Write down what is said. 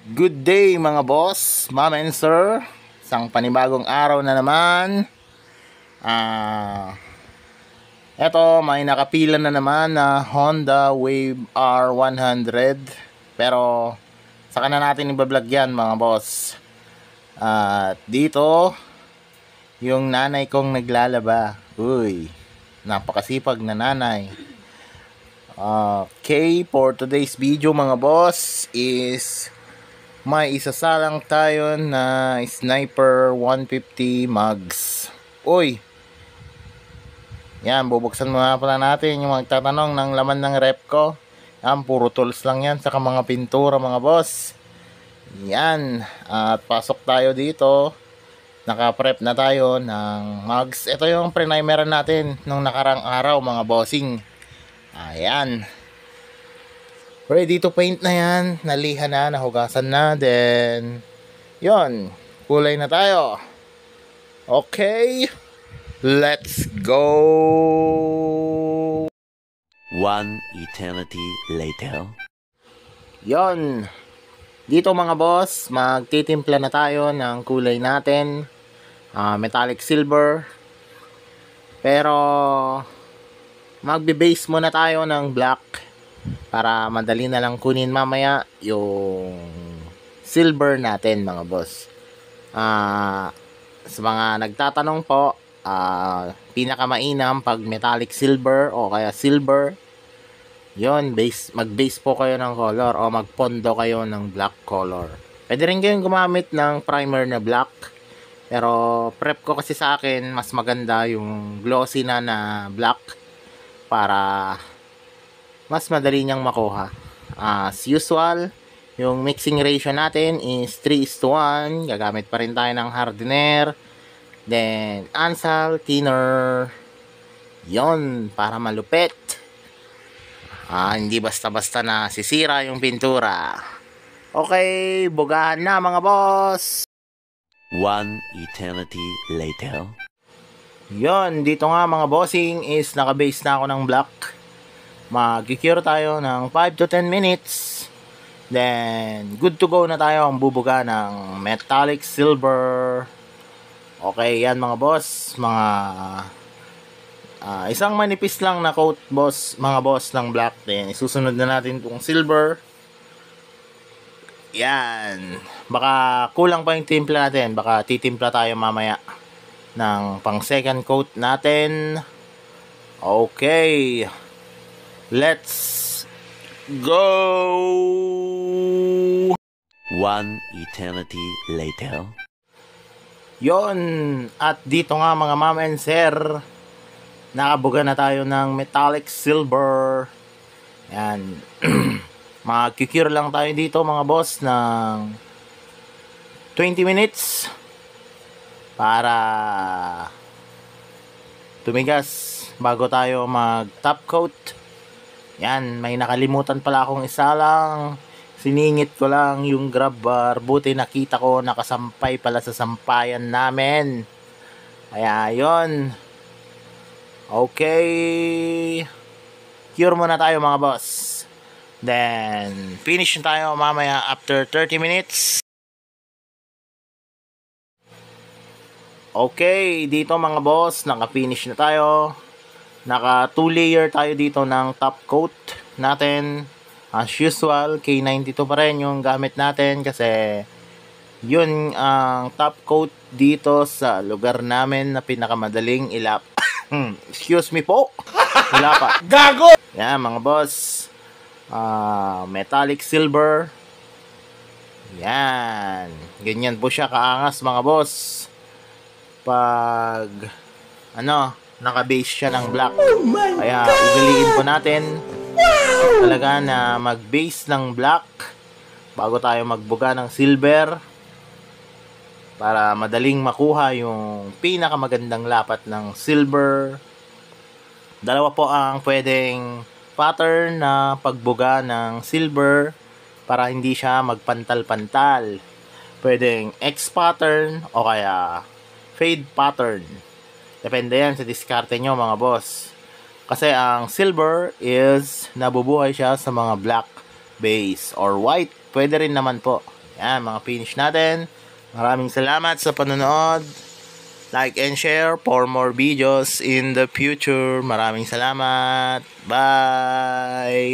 Good day mga boss, ma'am and sir. Isang panibagong araw na naman. Eto, may nakapila na naman na Honda Wave R100. Pero saka na natin ibablog yan mga boss. At dito yung nanay kong naglalaba. Uy, napakasipag na nanay. Okay, for today's video mga boss is may isasalang tayo na Sniper 150 mugs. Uy, yan, bubuksan muna pala natin yung magtatanong ng laman ng rep ko. Yan, puro tools lang yan, saka mga pintura mga boss. Yan, at pasok tayo dito. Naka-prep na tayo ng mugs. Ito yung pre-primeran natin nung nakarang araw mga bossing. Ayan, ready to paint na yan. Nalihan na, nahugasan na. Then yun, kulay na tayo. Okay, let's go. One eternity later. Yun, dito mga boss, magtitimpla na tayo ng kulay natin. Metallic silver. Pero magbe-base muna tayo ng black para madali na lang kunin mamaya yung silver natin mga boss. Sa mga nagtatanong po, pinakamainam pag metallic silver o kaya silver, yon, mag-base po kayo ng color o magpondo kayo ng black color. Pwede rin kayong gumamit ng primer na black, pero prep ko kasi sa akin mas maganda yung glossy na black para mas madali niyang makuha. As usual, yung mixing ratio natin is 3:1. Gagamit pa rin tayo ng hardener, then ansal, thinner. Yon, para malupit. Hindi basta-basta na sisira yung pintura. Okay, bugahan na mga boss. One eternity later. Yon, dito nga mga bossing is nakabase na ako ng black. Mag-cure tayo ng 5 to 10 minutes. Then good to go na tayo ang bubuga ng metallic silver. Okay, yan mga boss. Isang manipis lang na coat boss, mga boss, ng black. Then isusunod na natin itong silver. Yan. Baka kulang pa yung timpla natin. Baka titimpla tayo mamaya ng pang second coat natin. Okay, let's go. One eternity later. Yon, at dito nga mga ma'am and sir, nakabuga na tayo ng metallic silver. Yan. Mag-cure lang tayo dito mga boss ng 20 minutes para tumigas bago tayo mag top coat. Yan, may nakalimutan pala akong isa lang. Siningit ko lang yung grab bar. Buti nakita ko nakasampay pala sa sampayan namin. Kaya yun. Okay, cure muna tayo mga boss. Then finish na tayo mamaya after 30 minutes. Okay, dito mga boss, naka-finish na tayo. Naka 2 layer tayo dito ng top coat natin. As usual, K92 pa rin yung gamit natin kasi yun ang top coat dito sa lugar namin na pinakamadaling ilap. Excuse me po. Wala pa. Gago! Yan mga boss. Metallic silver. Yan. Ganyan po siya kaangas mga boss. Pag naka-base siya ng black. Kaya ugaliin po natin talaga na mag-base ng black bago tayo magbuga ng silver para madaling makuha yung pinakamagandang lapat ng silver. Dalawa po ang pwedeng pattern na pagbuga ng silver para hindi siya magpantal-pantal. Pwedeng X pattern o kaya fade pattern. Depende yan sa diskarte nyo mga boss. Kasi ang silver is nabubuhay siya sa mga black base or white. Pwede rin naman po. Yan, mga finish natin. Maraming salamat sa panonood. Like and share for more videos in the future. Maraming salamat. Bye!